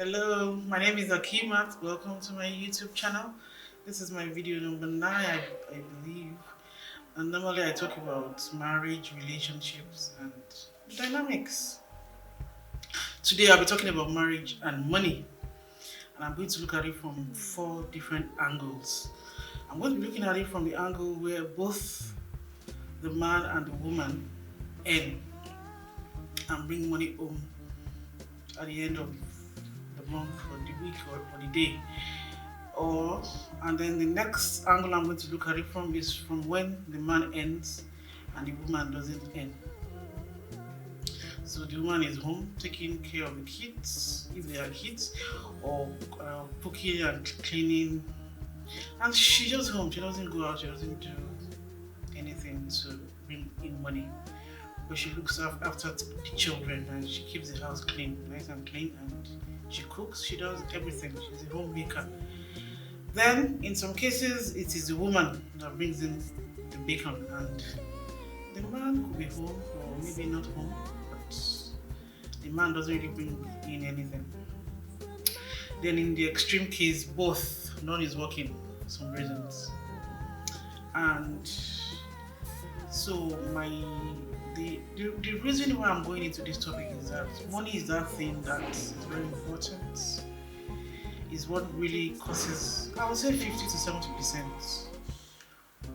Hello, my name is Akimat. Welcome to my YouTube channel. This is my video number 9, I believe. And normally I talk about marriage, relationships, and dynamics. Today I'll be talking about marriage and money. And I'm going to look at it from 4 different angles. I'm going to be looking at it from the angle where both the man and the woman earn and bring money home at the end of the month or the week or the day. Or and then the next angle I'm going to look at it from is from when the man ends and the woman doesn't end. So the woman is home taking care of the kids, if they are kids, or cooking and cleaning, and she's just home. She doesn't go out. She doesn't do anything to bring in money. But she looks after the children and she keeps the house clean, nice and clean, and she cooks. She does everything. She's a homemaker. Then, in some cases, it is the woman that brings in the bacon, and the man could be home or maybe not home, but the man doesn't really bring in anything. Then, in the extreme case, both none is working for some reasons, and so the reason why I'm going into this topic is that money is that thing that is very important, is what really causes, I would say, 50 to 70%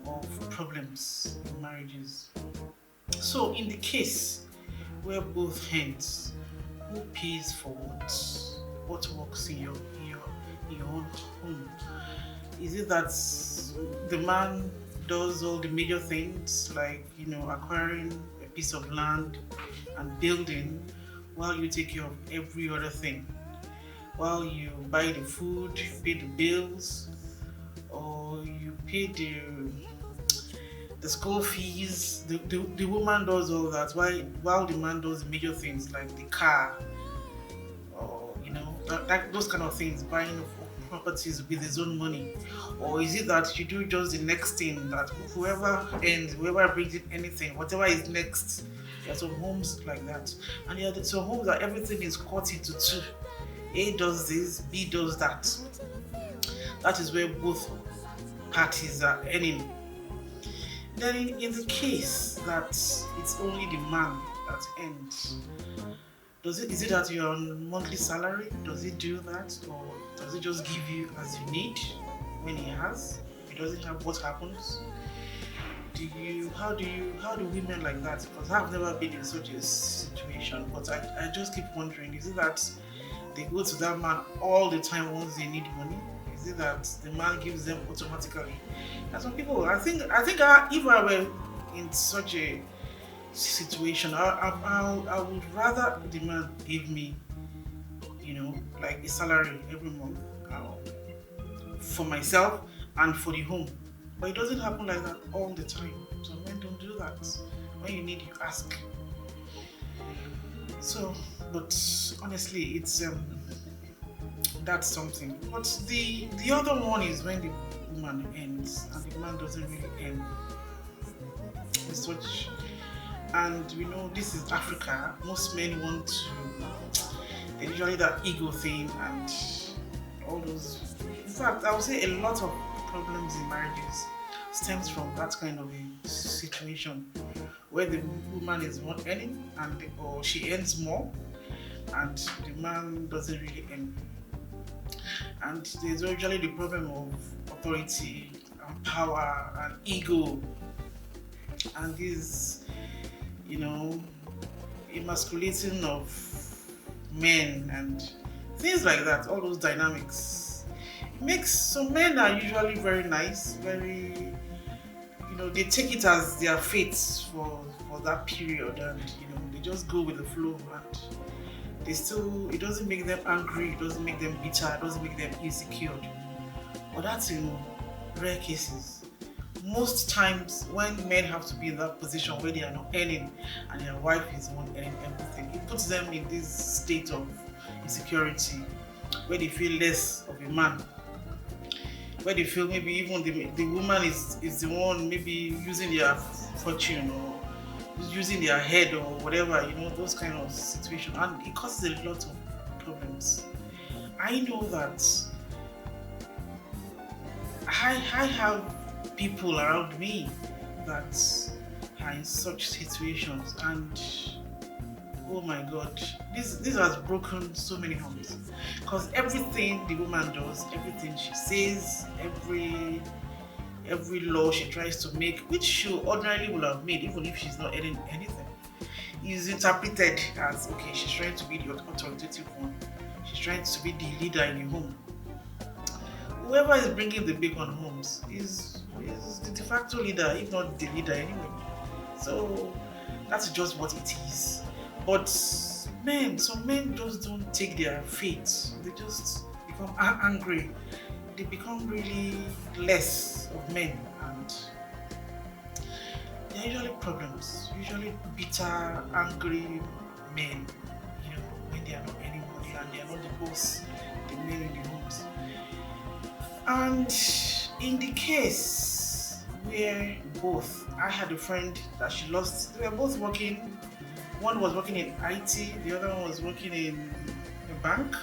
of problems in marriages. So, in the case where both hands, who pays for what works in your own home? Is it that the man does all the major things like acquiring a piece of land and building, while you take care of every other thing? While you buy the food, you pay the bills, or you pay the school fees. The woman does all that, while the man does major things like the car, or those kind of things, buying of properties with his own money. Or is it that you do just the next thing, that whoever brings in anything, whatever is next? There are some homes like that, and there are some homes that everything is cut into two. A does this, B does that. That is where both parties are earning. Then, in the case that it's only the man that earns, is it that you're on monthly salary? Does it do that, or does it just give you as you need when he has? If he doesn't have, what happens? How do women like that? Because I've never been in such a situation, but I just keep wondering, is it that they go to that man all the time once they need money? Is it that the man gives them automatically? And some people, if I were in such a situation, I would rather the man give me, like a salary every month, for myself and for the home. But it doesn't happen like that all the time. So men don't do that. When you need, you ask. So, but honestly, it's that's something. But the other one is when the woman ends and the man doesn't really end. It's such, and this is Africa. Most men want to. They usually that ego thing and all those. In fact, I would say a lot of problems in marriages stems from that kind of a situation where the woman is not earning or she earns more and the man doesn't really earn. And there's usually the problem of authority and power and ego and this, emasculating of men and things like that, all those dynamics. It makes some men are usually very nice, very, they take it as their fate for that period, and they just go with the flow, and it doesn't make them angry, it doesn't make them bitter, it doesn't make them insecure. But that's in rare cases. Most times when men have to be in that position where they are not earning and their wife is not earning everything, it puts them in this state of insecurity where they feel less of a man, where they feel maybe even the woman is the one maybe using their fortune or using their head or whatever, those kind of situations, and it causes a lot of problems. I know that I have people around me that are in such situations, and oh my god, this has broken so many homes. Because everything the woman does, everything she says, every law she tries to make, which she ordinarily would have made even if she's not earning anything, is interpreted as okay, she's trying to be the authoritative one. She's trying to be the leader in the home. Whoever is bringing the bacon homes is the de facto leader, if not the leader anyway. So that's just what it is. But some men just don't take their fate. They just become angry. They become really less of men, and there are usually problems. Usually bitter, angry men. When they are not earning money and they are not the boss, the men in the homes. And in the case where I had a friend that she lost. They were both working. One was working in IT, the other one was working in a bank.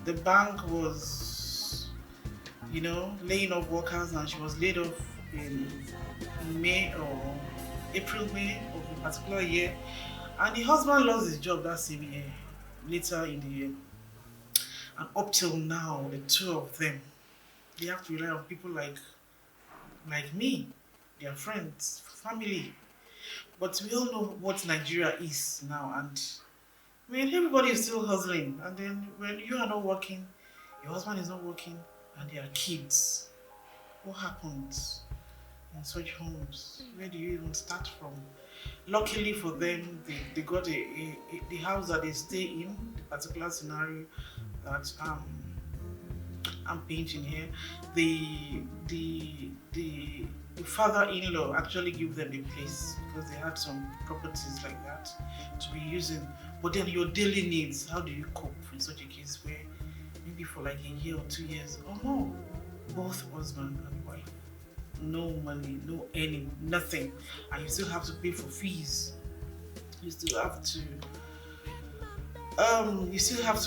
The bank was, laying off workers, and she was laid off in May or April, May of a particular year. And the husband lost his job that same year, later in the year. And up till now, the two of them, they have to rely on people like me, their friends, family. But we all know what Nigeria is now, and when everybody is still hustling, and then when you are not working, your husband is not working, and there are kids, what happens in such homes? Where do you even start from? Luckily for them, they got the house that they stay in, the particular scenario that I'm painting here. The father-in-law actually gave them a place because they had some properties like that to be using. But then your daily needs, how do you cope in such a case where maybe for like a year or 2 years or more, both husband and wife, no money, no earning, nothing, and you still have to pay for fees. You still have to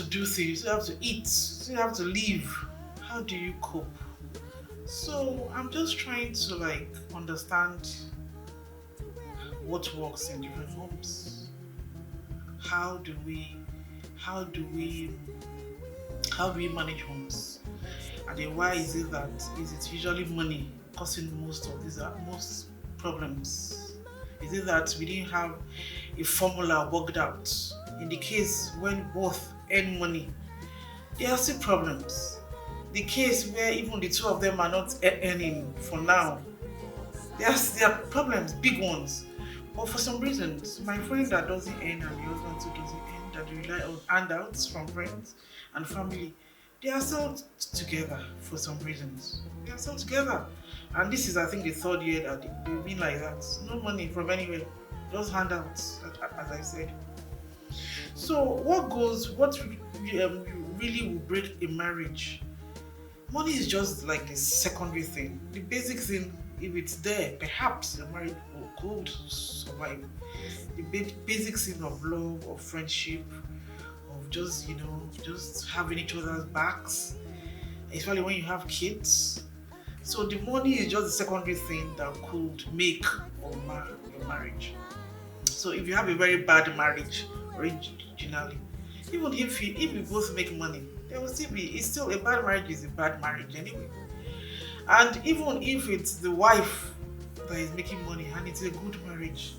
do things, you still have to eat, you still have to live. How do you cope? So I'm just trying to understand what works in different homes. How do we manage homes? And then why is it usually money causing most problems? Is it that we didn't have a formula worked out? In the case when both earn money, there are still problems. The case where even the two of them are not earning for now, there are problems, big ones. But for some reasons, my friend that doesn't earn and the husband too doesn't earn, that rely on handouts from friends and family, they are still together for some reasons. They are still together. And this is, I think, the third year that they've been like that. No money from anywhere, just handouts, as I said. So what really will break a marriage? Money is just like the secondary thing. The basic thing, if it's there, perhaps your marriage could survive. The basic thing of love, of friendship, of just having each other's backs, especially when you have kids. So the money is just the secondary thing that could make or mar your marriage. So if you have a very bad marriage originally, even if you both make money, there will still be, it's still, a bad marriage is a bad marriage anyway. And even if it's the wife that is making money and it's a good marriage,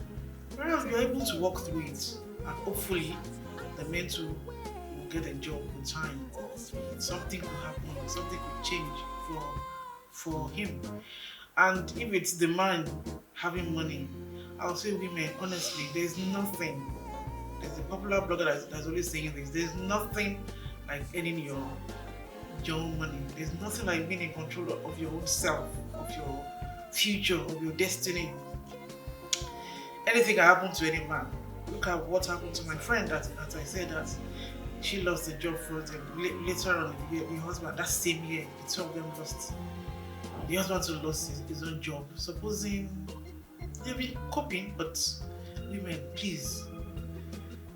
perhaps you're able to walk through it, and hopefully the men too will get a job with time. Something could happen, something could change for him. And if it's the man having money, I'll say women, honestly, there's nothing. There's a popular blogger that's always saying this. There's nothing like earning your own money. There's nothing like being in control of your own self, of your future, of your destiny. Anything can happen to any man. Look at what happened to my friend that I said that she lost the job first, and later on the husband, that same year, the two of them lost. The husband also lost his own job. Supposing they've been coping, but women, please,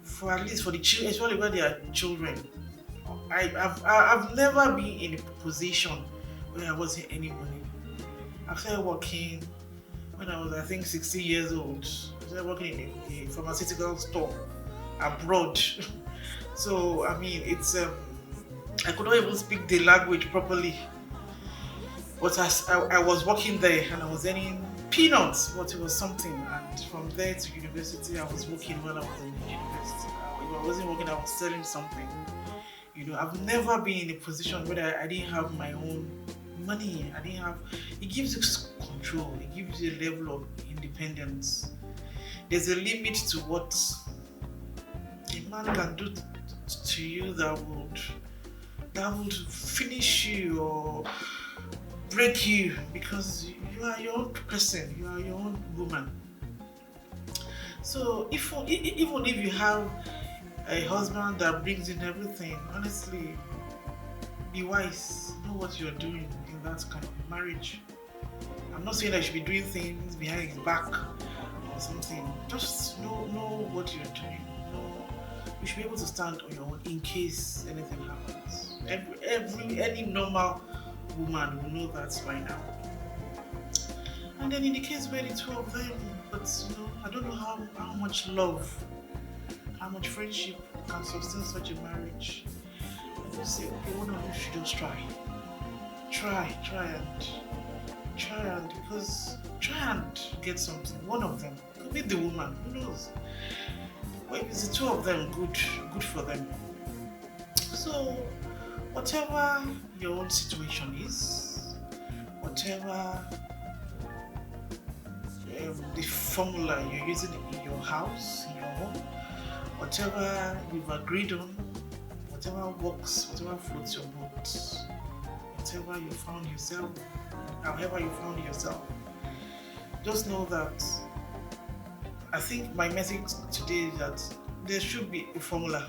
for at least for the children, especially when they are children, I've never been in a position where I wasn't any money. I started working when I was, I think, 16 years old. I started working in a pharmaceutical store abroad. So I mean, it's I could not even speak the language properly. But as I was working there and I was earning peanuts, but it was something. And from there to university, I was working when I was in university. If I wasn't working, I was selling something. I've never been in a position where I didn't have my own money. I didn't have. It gives you control. It gives you a level of independence. There's a limit to what a man can do to you that would finish you or break you, because you are your own person. You are your own woman. So even if you have a husband that brings in everything, honestly, be wise. Know what you're doing in that kind of marriage. I'm not saying that you should be doing things behind his back or something. Just know what you're doing. You should be able to stand on your own in case anything happens. Any normal woman will know that by now. And then in the case where the two of them, but I don't know how much love, how much friendship can sustain such a marriage. I just say, okay, one of you should just try and get something. One of them, could be the woman, who knows? But if it's the two of them, good for them. So whatever your own situation is, whatever the formula you're using in your house, in your home, whatever you've agreed on, whatever works, whatever floats your boat, whatever you found yourself, however you found yourself, just know that I think my message today is that there should be a formula.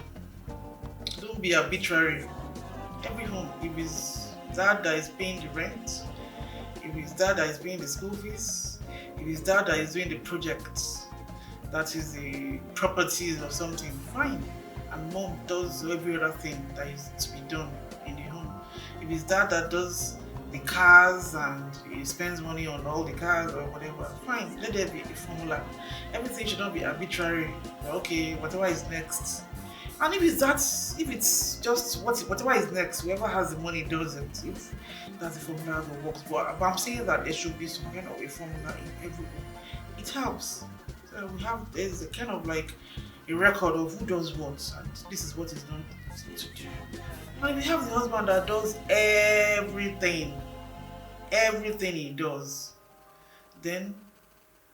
Don't be arbitrary. Every home, if it's dad that is paying the rent, if it's dad that is paying the school fees, if it's dad that is doing the projects, that is the properties or something, fine. And mom does every other thing that is to be done in the home. If it's dad that does the cars and he spends money on all the cars or whatever, fine. Let there be a formula. Everything should not be arbitrary. Okay, whatever is next. And if it's just whatever is next, whoever has the money does it. If that's the formula that works. But I'm saying that there should be some kind of a formula in every home. It helps. So there's a kind of like a record of who does what, and this is what is done to do. And if you have the husband that does everything he does, then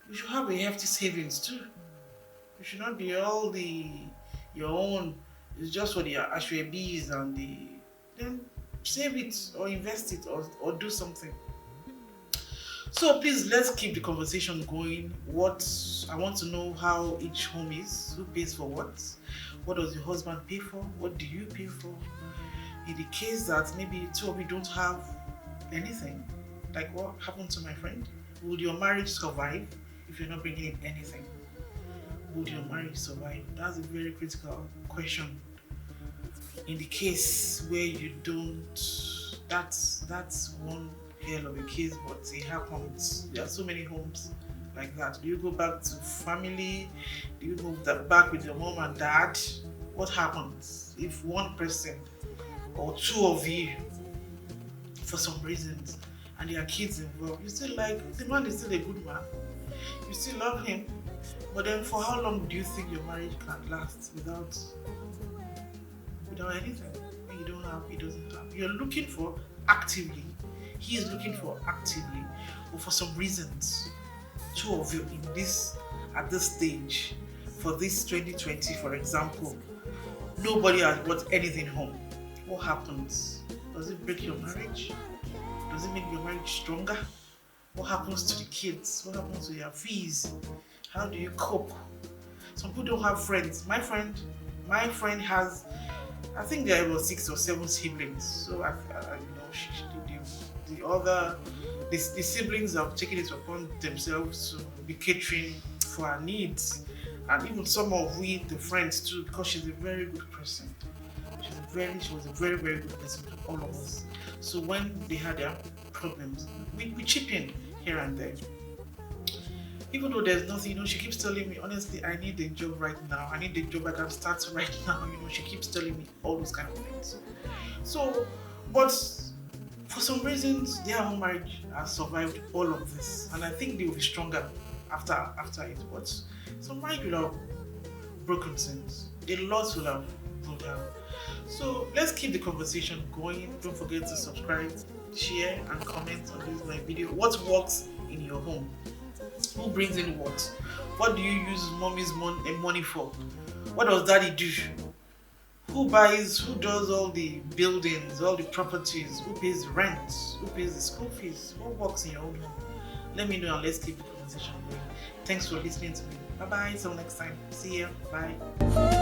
you should have a hefty savings too. You should not be all your own. It's just for the ashwebis and then save it or invest it or do something. So please, let's keep the conversation going. I want to know how each home is, who pays for what does your husband pay for, what do you pay for? In the case that maybe two of you don't have anything, like what happened to my friend, would your marriage survive if you're not bringing in anything? Would your marriage survive? That's a very critical question. In the case where you don't, that's one hell of a case, but it happens. There are so many homes like that. Do you go back to family? Do you go back with your mom and dad? What happens if one person or two of you, for some reasons, and there are kids involved? You still like the man is still a good man. You still love him, but then for how long do you think your marriage can last without anything? When you don't have, he doesn't have. You're looking for actively. He is looking for actively, but for some reasons, two of you at this stage, for this 2020, for example, nobody has brought anything home. What happens? Does it break your marriage? Does it make your marriage stronger? What happens to the kids? What happens to your fees? How do you cope? Some people don't have friends. My friend has, I think there were 6 or 7 siblings. So the siblings have taken it upon themselves to be catering for her needs, and even some of the friends too, because she's a very good person. She's a she was a very, very good person to all of us. So when they had their problems, we chip in here and there. Even though there's nothing, she keeps telling me, honestly, I need a job right now. I need a job I can start right now. She keeps telling me all those kind of things. So, but for some reasons, their home marriage has survived all of this, and I think they will be stronger after it. But some marriage will have broken since. A lot will have broken down. So let's keep the conversation going. Don't forget to subscribe, share, and comment on this my video. What works in your home? Who brings in what? What do you use mommy's money for? What does daddy do? Who buys, who does all the buildings, all the properties? Who pays the rent? Who pays the school fees? What works in your own home? Let me know and let's keep the conversation going. Thanks for listening to me. Bye bye. Till next time. See ya. Bye.